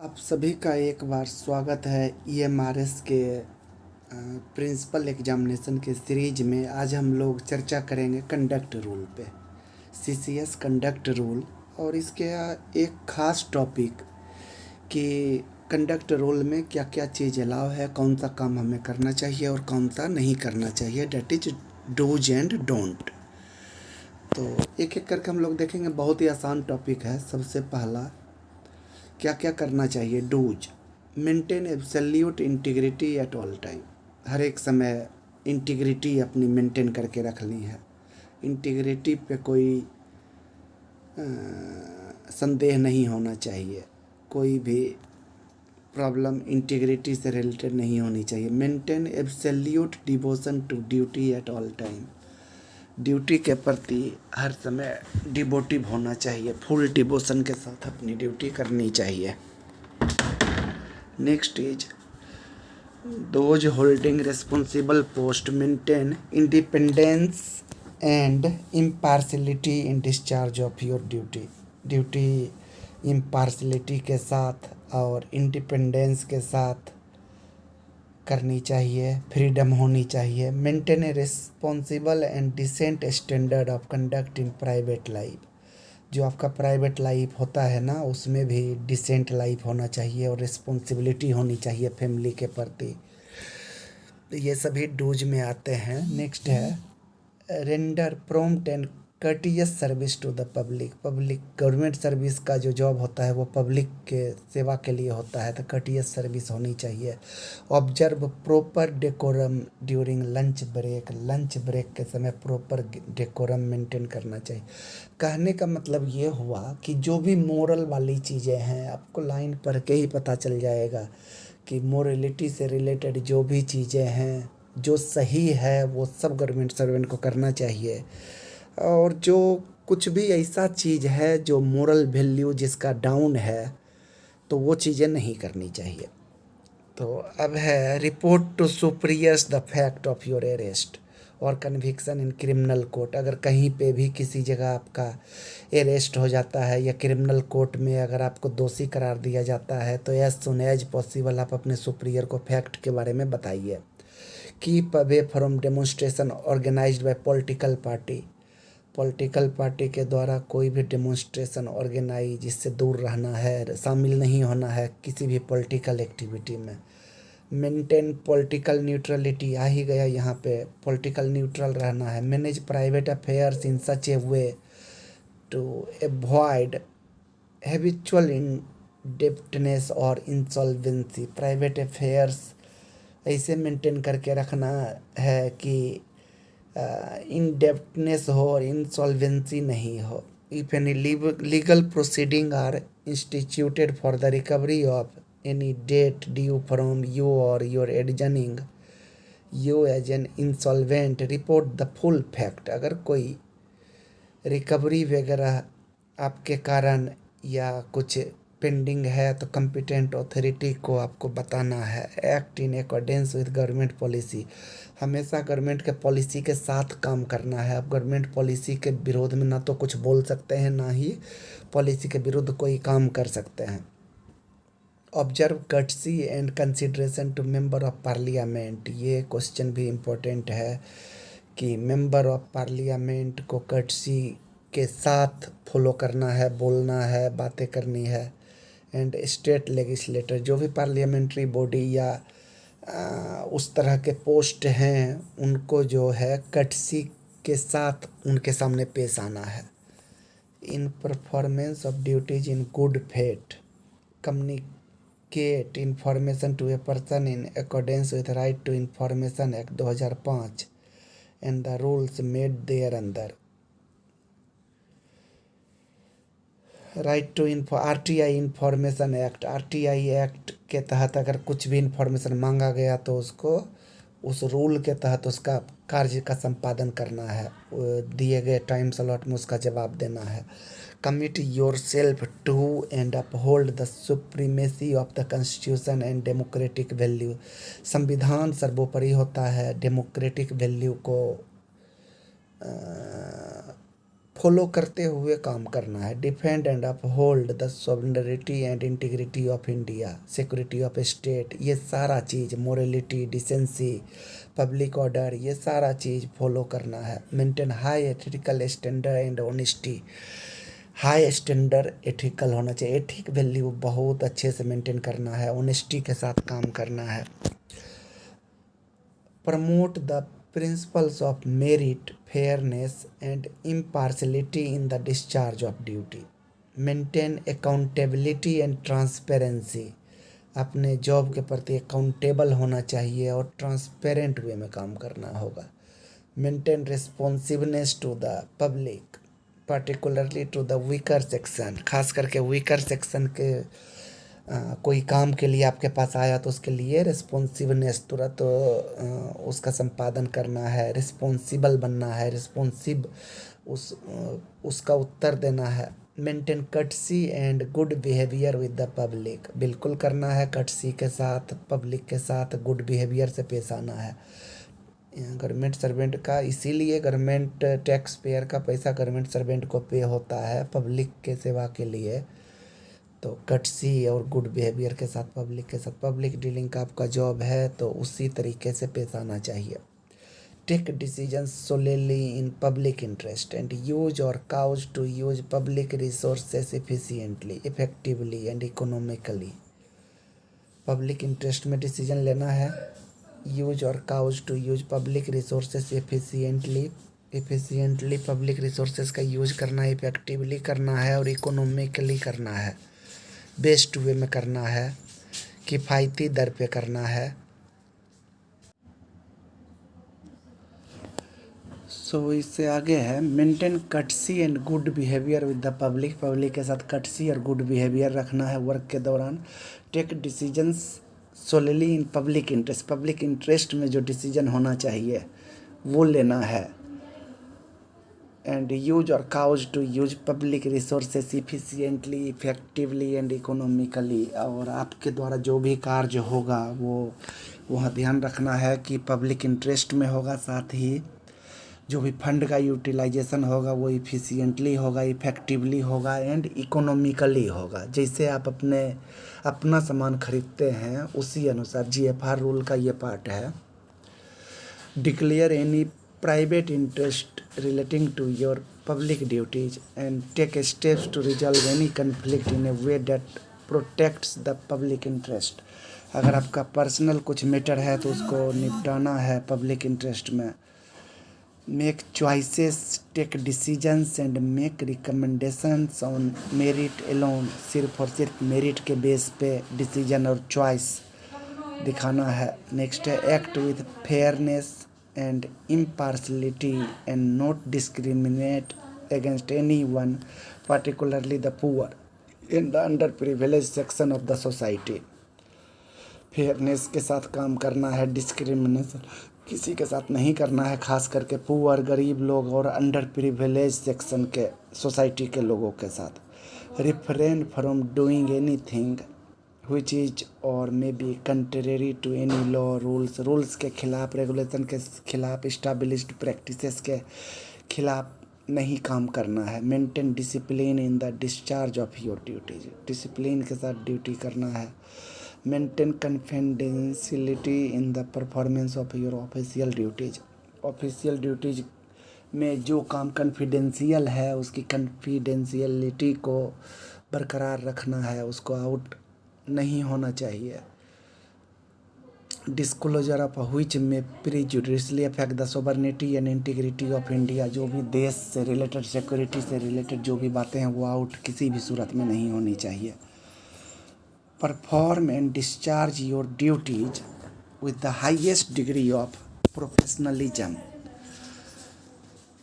आप सभी का एक बार स्वागत है ईएमआरएस के प्रिंसिपल एग्जामिनेशन के सीरीज में। आज हम लोग चर्चा करेंगे कंडक्ट रूल पे, सीसीएस कंडक्ट रूल। और इसके एक ख़ास टॉपिक कि कंडक्ट रूल में क्या क्या चीज़ अलाउ है, कौन सा काम हमें करना चाहिए और कौन सा नहीं करना चाहिए, that is dos and don't. तो एक एक करके हम लोग देखेंगे। बहुत ही आसान टॉपिक है। सबसे पहला, क्या क्या करना चाहिए। Do's: maintain absolute integrity at all time. हर एक समय इंटीग्रिटी अपनी मेंटेन करके रखनी है। इंटीग्रिटी पे कोई संदेह नहीं होना चाहिए। कोई भी प्रॉब्लम इंटीग्रिटी से रिलेटेड नहीं होनी चाहिए। Maintain absolute devotion to duty at all time. Duty के प्रति हर समय डिवोटिव होना चाहिए। फुल डिवोशन के साथ अपनी ड्यूटी करनी चाहिए। Next is those holding responsible post maintain independence and impartiality in discharge of your duty. Duty impartiality के साथ और इंडिपेंडेंस के साथ करनी चाहिए। फ्रीडम होनी चाहिए। Maintain a responsible and decent standard of conduct in private life. जो आपका प्राइवेट लाइफ होता है ना, उसमें भी डिसेंट लाइफ होना चाहिए और रिस्पॉन्सिबिलिटी होनी चाहिए फैमिली के प्रति। ये सभी डूज में आते हैं। नेक्स्ट है render prompt and courteous service to the public. Government service का जो जॉब होता है वो पब्लिक के सेवा के लिए होता है, तो कर्टियस सर्विस होनी चाहिए। Observe proper decorum during lunch break. Lunch break के समय प्रॉपर डेकोरम मेंटेन करना चाहिए। कहने का मतलब ये हुआ कि जो भी मोरल वाली चीज़ें हैं, आपको लाइन पढ़ के ही पता चल जाएगा कि मोरलिटी से रिलेटेड जो भी चीज़ें हैं, जो सही है वो सब गवर्नमेंट सर्वेंट को करना चाहिए। और जो कुछ भी ऐसा चीज़ है जो मोरल वैल्यू जिसका डाउन है, तो वो चीज़ें नहीं करनी चाहिए। तो अब है report to superiors the fact of your arrest or conviction in criminal court. अगर कहीं पे भी किसी जगह आपका अरेस्ट हो जाता है या क्रिमिनल कोर्ट में अगर आपको दोषी करार दिया जाता है, तो एज सुन एज पॉसिबल आप अपने सुपीरियर को फैक्ट के बारे में बताइए। Keep away from demonstration organised by political party. Political party के द्वारा कोई भी डेमोन्स्ट्रेशन ऑर्गेनाइज, इससे दूर रहना है, शामिल नहीं होना है किसी भी पॉलिटिकल एक्टिविटी में। मेंटेन पॉलिटिकल न्यूट्रलिटी, आ ही गया यहाँ पे, पॉलिटिकल न्यूट्रल रहना है। Manage private affairs in such a way to avoid habitual indebtedness or insolvency. Private affairs ऐसे मेंटेन करके रखना है कि इंडेप्टनेस हो और इंसॉल्वेंसी नहीं हो। If any legal proceeding are instituted for the recovery of any debt due from you or your adjudging you as an insolvent, report the full fact. अगर कोई रिकवरी वगैरह आपके कारण या कुछ पेंडिंग है तो कम्पिटेंट अथॉरिटी को आपको बताना है। Act in accordance with government policy. हमेशा गवर्नमेंट के पॉलिसी के साथ काम करना है। आप गवर्नमेंट पॉलिसी के विरोध में ना तो कुछ बोल सकते हैं, ना ही पॉलिसी के विरुद्ध कोई काम कर सकते हैं। Observe courtesy and consideration to member of parliament. ये क्वेश्चन भी इम्पोर्टेंट है कि मेंबर ऑफ पार्लियामेंट को कर्टसी के साथ फॉलो करना है, बोलना है, बातें करनी है। एंड स्टेट लेजिस्लेटर, जो भी पार्लियामेंट्री बॉडी या उस तरह के पोस्ट हैं, उनको जो है कर्टसी के साथ उनके सामने पेश आना है। In performance of duties in good faith, communicate information to a person in accordance with right to information act 2005 and the rules made thereunder. Right to RTI information act, RTI act के तहत अगर कुछ भी information मांगा गया तो उसको उस रूल के तहत उसका कार्य का संपादन करना है, दिए गए टाइम स्लॉट में उसका जवाब देना है। Commit yourself to and uphold the supremacy of the constitution and democratic value. संविधान सर्वोपरि होता है, डेमोक्रेटिक वैल्यू को फॉलो करते हुए काम करना है। Defend and uphold the sovereignty and integrity of India, security of state, ये सारा चीज़, मोरलिटी, डिसेंसी, पब्लिक ऑर्डर, ये सारा चीज़ फॉलो करना है। Maintain high ethical standard and honesty, high standard ethical होना चाहिए, एथिक वैल्यू बहुत अच्छे से मेंटेन करना है, ऑनेस्टी के साथ काम करना है। Promote the principles of merit, fairness and impartiality in the discharge of duty. Maintain accountability and transparency, अपने जॉब के प्रति अकाउंटेबल होना चाहिए और ट्रांसपेरेंट वे में काम करना होगा। Maintain responsiveness to the public, particularly to the weaker section, खास करके वीकर सेक्शन के कोई काम के लिए आपके पास आया तो उसके लिए रिस्पॉन्सिवनेस, तुरंत उसका संपादन करना है, रिस्पॉन्सिबल बनना है, उसका उत्तर देना है। Maintain courtesy and good behaviour with the public, बिल्कुल करना है कटसी के साथ, पब्लिक के साथ गुड बिहेवियर से पेश आना है। गवर्नमेंट सर्वेंट का, इसीलिए गवर्नमेंट टैक्स पेयर का पैसा गवर्नमेंट सर्वेंट को पे होता है पब्लिक के सेवा के लिए। तो कटसी और गुड बिहेवियर के साथ, पब्लिक डीलिंग का आपका जॉब है तो उसी तरीके से पेश आना चाहिए। Take decisions solely in public interest and use or cause to use public resources efficiently, effectively and economically. Public interest में डिसीजन लेना है। Use or cause to use public resources efficiently public resources का use करना है, effectively करना है और economically करना है, बेस्ट वे में करना है, किफ़ायती दर पे करना है। इससे आगे है maintain courtesy and good behaviour with the public के साथ कटसी और गुड बिहेवियर रखना है वर्क के दौरान। Take decisions solely in public interest में जो डिसीजन होना चाहिए वो लेना है। And use or cause to use public resources efficiently, effectively and economically, और आपके द्वारा जो भी कार्य होगा वो वहाँ ध्यान रखना है कि पब्लिक इंटरेस्ट में होगा, साथ ही जो भी फंड का यूटिलाइजेशन होगा वो इफिशिएंटली होगा, इफेक्टिवली होगा एंड इकोनॉमिकली होगा। जैसे आप अपना सामान खरीदते हैं उसी अनुसार, GFR रूल का ये पार्ट है। Declare any private interest relating to your public duties and take steps to resolve any conflict in a way that protects the public interest. अगर आपका पर्सनल कुछ मैटर है तो उसको निपटाना है पब्लिक इंटरेस्ट में। Make choices, take decisions and make recommendations on merit alone, सिर्फ और सिर्फ मेरिट के बेस पे डिसीजन और चॉइस दिखाना है। नेक्स्ट है act with fairness and impartiality and not discriminate against any one, particularly the poor in the under privilege section of the society. Fairness के साथ काम करना है, डिस्क्रिमिनेशन किसी के साथ नहीं करना है, खास करके पुअर, गरीब लोग और अंडर प्रिविलेज सेक्शन के सोसाइटी के लोगों के साथ। Refrain from doing anything which is or may be contrary to any law, rules के खिलाफ, रेगुलेशन के खिलाफ, इस्टेब्लिश्ड प्रैक्टिसेस के खिलाफ नहीं काम करना है। Maintain discipline in the discharge of your duties, discipline के साथ ड्यूटी करना है। Maintain confidentiality in the performance of your official duties, official duties में जो काम कॉन्फिडेंशियल है उसकी कॉन्फिडेंशियलिटी को बरकरार रखना है, उसको आउट नहीं होना चाहिए। Disclosure of which may prejudicially affect the sovereignty and integrity of India, जो भी देश से रिलेटेड, सिक्योरिटी से रिलेटेड जो भी बातें हैं वो आउट किसी भी सूरत में नहीं होनी चाहिए। Perform and discharge your duties with the highest degree of professionalism.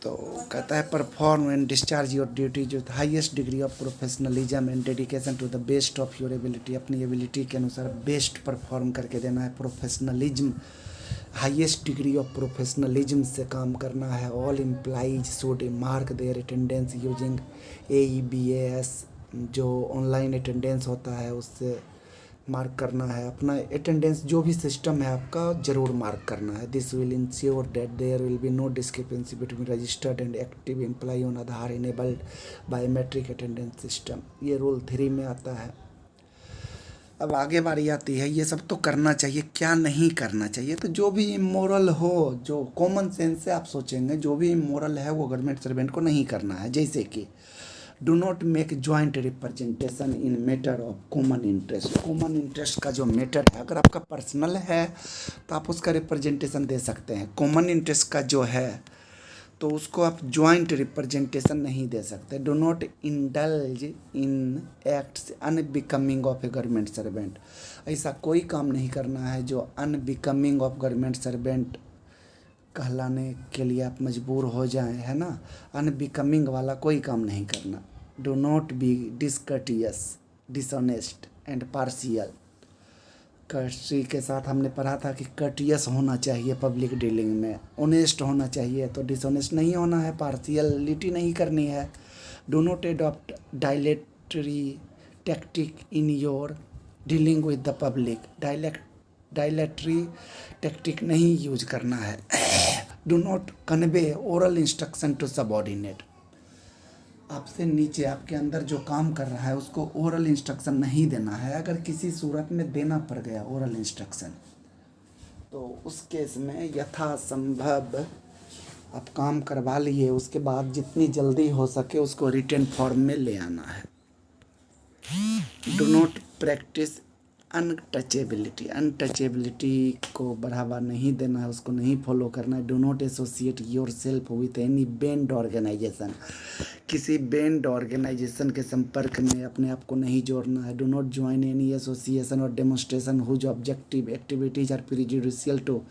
तो कहता है perform and discharge your duties with highest degree of professionalism and dedication to the best of your ability, अपनी एबिलिटी के अनुसार बेस्ट परफॉर्म करके देना है। Professionalism, highest degree of professionalism से काम करना है। All employees should mark their attendance using AEBAS, जो ऑनलाइन अटेंडेंस होता है उससे मार्क करना है। अपना अटेंडेंस जो भी सिस्टम है आपका ज़रूर मार्क करना है। This will ensure that there will be no discrepancy between registered and active employ on Aadhaar enabled biometric attendance system, ये रूल 3 में आता है। अब आगे बारी आती है, ये सब तो करना चाहिए, क्या नहीं करना चाहिए। तो जो भी इमोरल हो, जो कॉमन सेंस से आप सोचेंगे, जो भी इमोरल है वो गवर्नमेंट सर्वेंट को नहीं करना है। जैसे कि do not make joint representation in matter of common interest. Common interest का जो मैटर है, अगर आपका पर्सनल है तो आप उसका रिप्रेजेंटेशन दे सकते हैं। कॉमन इंटरेस्ट का जो है तो उसको आप ज्वाइंट रिप्रेजेंटेशन नहीं दे सकते। Do not indulge in acts unbecoming of A government servant. ऐसा कोई काम नहीं करना है जो अनबिकमिंग ऑफ गवर्नमेंट सर्वेंट कहलाने के लिए आप मजबूर हो जाएं, है ना। अनबिकमिंग वाला कोई काम नहीं करना। Do not be discourteous, dishonest and partial. Courtesy के साथ हमने पढ़ा था कि कर्टियस होना चाहिए पब्लिक डीलिंग में, ऑनेस्ट होना चाहिए, तो डिसऑनेस्ट नहीं होना है, पार्शियलिटी नहीं करनी है। Do not adopt dilatory tactic in your dealing with the public. Dilatory tactic नहीं यूज करना है। Do not convey oral instruction to subordinate. आपसे नीचे आपके अंदर जो काम कर रहा है उसको ओरल इंस्ट्रक्शन नहीं देना है। अगर किसी सूरत में देना पड़ गया ओरल इंस्ट्रक्शन, तो उस केस में यथासंभव आप काम करवा लिए, उसके बाद जितनी जल्दी हो सके उसको रिटन फॉर्म में ले आना है। Do not practice untouchability. Untouchability को बढ़ावा नहीं देना है, उसको नहीं फॉलो करना है। Do not associate yourself with any banned organisation. किसी बैंड ऑर्गेनाइजेशन के संपर्क में अपने आप को नहीं जोड़ना है। Do not join any association or demonstration whose objective activities are prejudicial to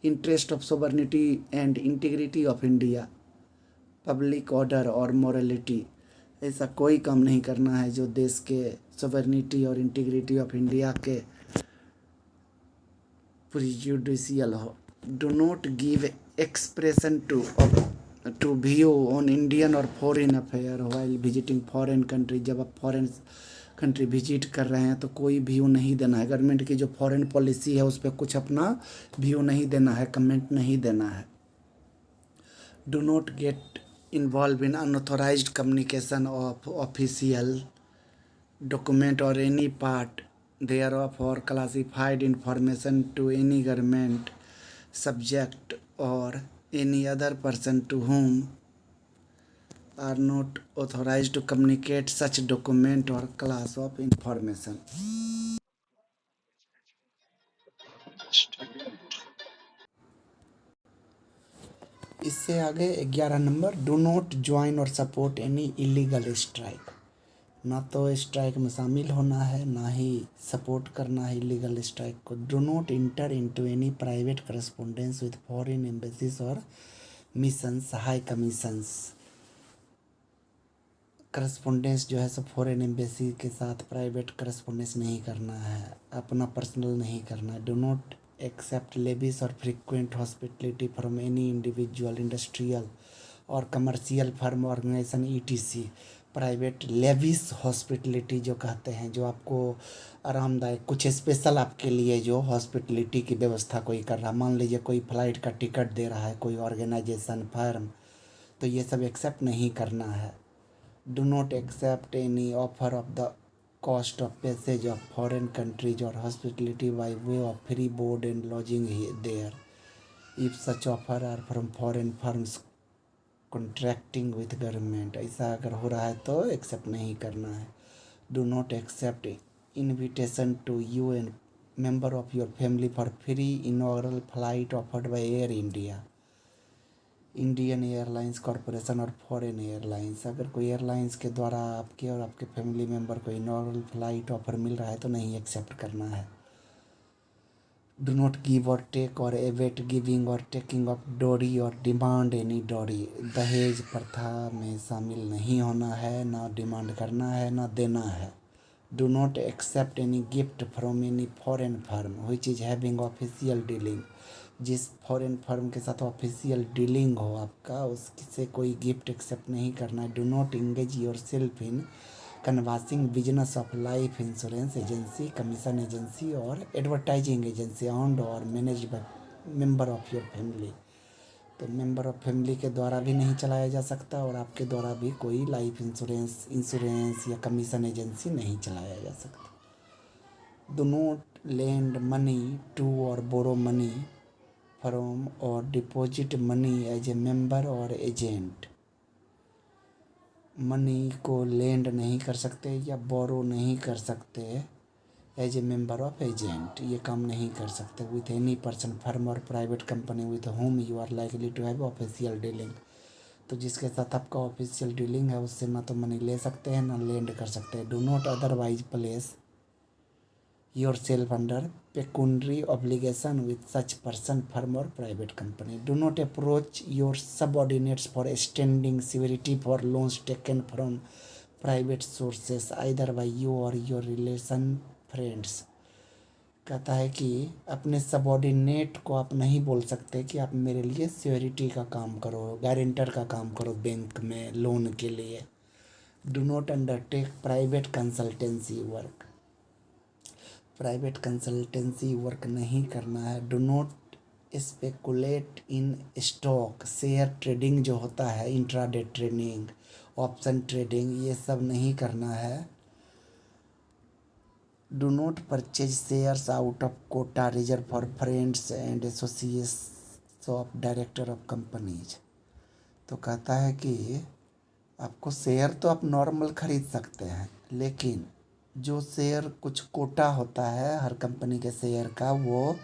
interest of sovereignty and integrity of India, public order or morality. ऐसा कोई काम नहीं करना है जो देश के सोवर्निटी और इंटीग्रिटी ऑफ इंडिया के प्रिजुडिशियल हो। Do not give expression to view on Indian or foreign affair while visiting foreign country. जब आप फॉरेन कंट्री विजिट कर रहे हैं तो कोई व्यू नहीं देना है। गवर्नमेंट की जो फॉरेन पॉलिसी है उस पर कुछ अपना व्यू नहीं देना है, कमेंट नहीं देना है। Do not gate involved in unauthorized communication of official document or any part thereof or classified information to any government subject or any other person to whom are not authorized to communicate such document or class of information. इससे आगे 11 number, do not join और support any illegal strike. ना तो strike में शामिल होना है, ना ही सपोर्ट करना है इलीगल स्ट्राइक को। Do not inter into any private correspondence with foreign embassies और मिशंस, हाई कमीशंस। करस्पोंडेंस जो है सब फॉरेन एम्बेसी के साथ प्राइवेट करस्पोंडेंस नहीं करना है, अपना पर्सनल नहीं करना है। Do not accept lavish or frequent hospitality from any individual, industrial or commercial firm, organisation ETC. Private lavish hospitality जो कहते हैं, जो आपको आरामदायक कुछ स्पेशल आपके लिए जो हॉस्पिटलिटी की व्यवस्था कोई कर रहा, मान लीजिए कोई फ्लाइट का टिकट दे रहा है कोई ऑर्गेनाइजेशन फर्म, तो ये सब एक्सेप्ट नहीं करना है। Do not accept any offer of the cost of passage of foreign countries or hospitality by way of free board and lodging there if such offer are from foreign firms contracting with government। ऐसा अगर हो रहा है तो accept नहीं करना है। Do not accept invitation to you and member of your family for free inaugural flight offered by Air India, Indian Airlines Corporation or foreign airlines. अगर कोई एयरलाइंस के द्वारा आपके और आपके फैमिली मेम्बर को इनॉग्रल फ्लाइट ऑफर मिल रहा है तो नहीं एक्सेप्ट करना है। Do not give or take or abet giving or taking of dowry or demand any डोरी। दहेज प्रथा में शामिल नहीं होना है, ना डिमांड करना है ना देना है। Do not accept any gift from any foreign firm which is having official dealing. जिस फॉरेन फर्म के साथ ऑफिशियल डीलिंग हो आपका, उससे कोई गिफ्ट एक्सेप्ट नहीं करना है। Do not engage yourself in canvassing business of life insurance agency, commission agency or advertising agency owned or managed by member of your family. तो मेंबर ऑफ फैमिली के द्वारा भी नहीं चलाया जा सकता और आपके द्वारा भी कोई लाइफ इंश्योरेंस या कमीशन एजेंसी नहीं चलाया जा सकता। Do not lend money to और बोरो मनी फ्रॉम और deposit money as a member और एजेंट। मनी को लेंड नहीं कर सकते या बोरो नहीं कर सकते as a member of agent, ये काम नहीं कर सकते विथ एनी पर्सन, फर्म और private company with whom you are likely to have official dealing. तो जिसके साथ आपका ऑफिशियल डीलिंग है उससे ना तो मनी ले सकते हैं ना लेंड कर सकते हैं। Do not otherwise place yourself under pecuniary obligation with such person, firm और private company. Do not approach your subordinates for standing security for loans taken from private sources either by you or your relation friends. कहता है कि अपने subordinate को आप नहीं बोल सकते कि आप मेरे लिए सिक्योरिटी का काम करो, गारंटर का काम करो बैंक में लोन के लिए। Do not undertake private consultancy work, private consultancy work नहीं करना है। Do not speculate in stock, share trading जो होता है, इंट्राडे ट्रेडिंग, ऑप्शन ट्रेडिंग, ये सब नहीं करना है। Do not purchase shares out of quota reserve for friends and associates of director of companies. तो कहता है कि आपको शेयर तो आप नॉर्मल खरीद सकते हैं, लेकिन जो शेयर कुछ कोटा होता है हर कंपनी के शेयर का, वो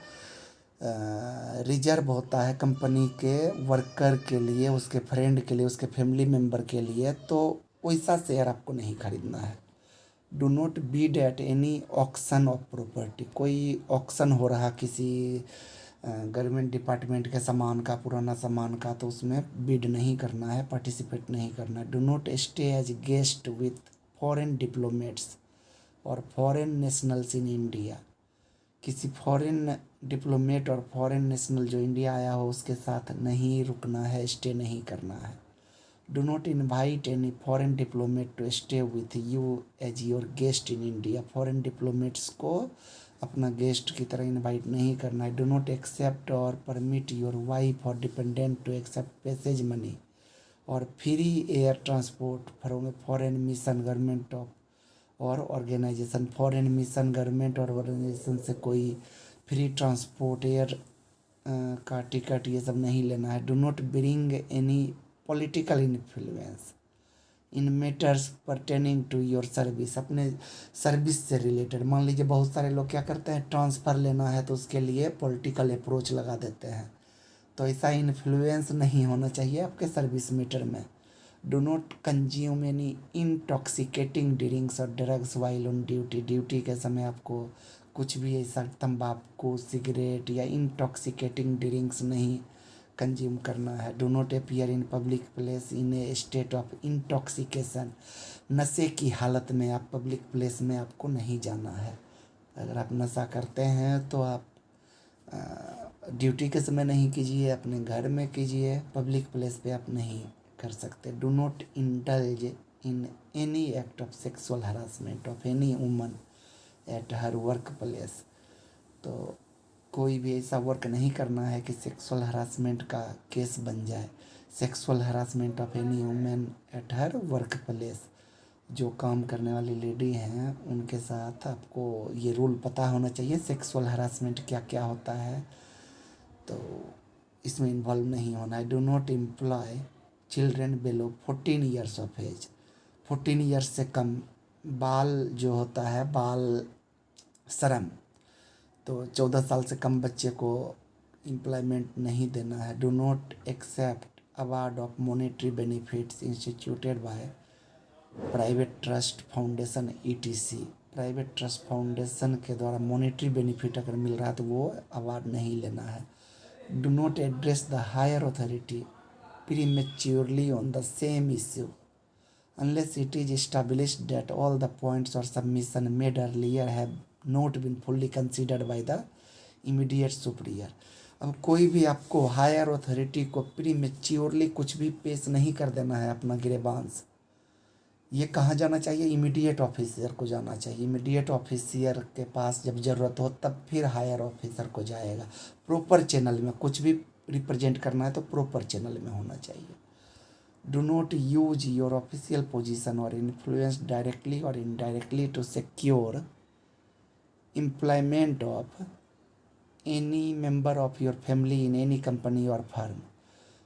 रिजर्व होता है कंपनी के वर्कर के लिए, उसके फ्रेंड के लिए, उसके फैमिली मेम्बर के लिए, तो वैसा शेयर आपको नहीं खरीदना है। Do not Beed at any auction of property, कोई ऑक्शन हो रहा किसी गवर्नमेंट डिपार्टमेंट के सामान का, पुराना सामान का, तो उसमें बीड नहीं करना है, पार्टिसिपेट नहीं करना है। Do not stay as guest with foreign diplomats और फॉरेन नेशनल्स इन इंडिया, किसी फॉरेन डिप्लोमेट और फॉरेन नेशनल जो इंडिया आया हो उसके साथ नहीं रुकना है, स्टे नहीं करना है। Do not invite any foreign diplomat to stay with you as your guest in India, foreign diplomats को अपना गेस्ट की तरह इनवाइट नहीं करना है। Do not accept or permit your wife or dependent to accept passage money or free air transport from a foreign mission government of or organisation. Foreign mission government or organisation से कोई free transport, air का ticket, ये सब नहीं लेना है। Do not bring any political influence in matters pertaining to your service, अपने service से रिलेटेड। मान लीजिए बहुत सारे लोग क्या करते हैं, ट्रांसफ़र लेना है तो उसके लिए पॉलिटिकल अप्रोच लगा देते हैं, तो ऐसा इन्फ्लुएंस नहीं होना चाहिए आपके सर्विस मैटर में। Do not consume any intoxicating drinks or drugs while on duty, duty के समय आपको कुछ भी ऐसा तंबाकू, सिगरेट या इंटॉक्सिकेटिंग ड्रिंक्स नहीं कंज्यूम करना है। Do not appear in public place in A state of intoxication, नशे की हालत में आप पब्लिक प्लेस में आपको नहीं जाना है। अगर आप नशा करते हैं तो आप ड्यूटी के समय नहीं कीजिए, अपने घर में कीजिए, पब्लिक प्लेस पे आप नहीं कर सकते। Do not indulge in any act of sexual harassment of any woman at her work place, तो कोई भी ऐसा वर्क नहीं करना है कि सेक्सुअल हरासमेंट का केस बन जाए। Sexual harassment of any women at her work place, जो काम करने वाली लेडी हैं उनके साथ आपको ये रूल पता होना चाहिए सेक्सुअल हरासमेंट क्या क्या होता है, तो इसमें इन्वॉल्व नहीं होना है। Do not employ children below 14 years of age, 14 years से कम बाल जो होता है, बाल श्रम, तो 14 साल से कम बच्चे को एम्प्लॉयमेंट नहीं देना है। Do not accept award of monetary benefits instituted by private trust foundation ETC, private trust foundation के द्वारा मॉनेटरी बेनिफिट अगर मिल रहा है तो वो अवार्ड नहीं लेना है। Do not address the higher authority prematurely on the same issue unless it is established that all the points or submission made earlier have not been fully considered by the immediate superior। अब कोई भी आपको higher authority को pre maturely कुछ भी पेश नहीं कर देना है अपना ग्रीवांस, ये कहाँ जाना चाहिए? इमीडिएट ऑफिसर को जाना चाहिए। इमीडिएट ऑफिसर के पास जब ज़रूरत हो तब फिर हायर ऑफिसर को जाएगा। प्रॉपर चैनल में कुछ भी रिप्रेजेंट करना है तो प्रॉपर चैनल में होना चाहिए। Do not use your official position or influence directly or indirectly to secure employment of any member of your family in any company or firm.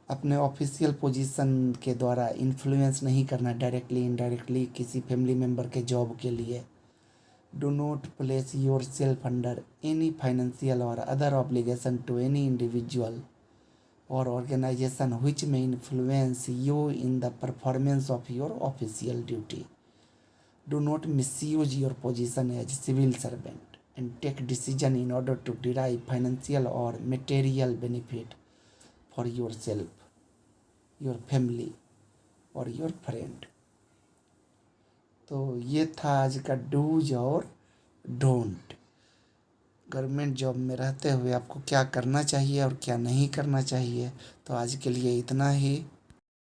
अपने ऑफिशियल पोजीशन के द्वारा इन्फ्लुएंस नहीं करना डायरेक्टली इनडायरेक्टली किसी family member के job के लिए। Do not place yourself under any financial or other obligation to any individual or organization which may influence you in the performance of your official duty. Do not misuse your position as civil servant and take decision in order to derive financial or material benefit for yourself, your family or your friend. तो ये था आज का dos और don't. Government job में रहते हुए आपको क्या करना चाहिए और क्या नहीं करना चाहिए। तो आज के लिए इतना ही।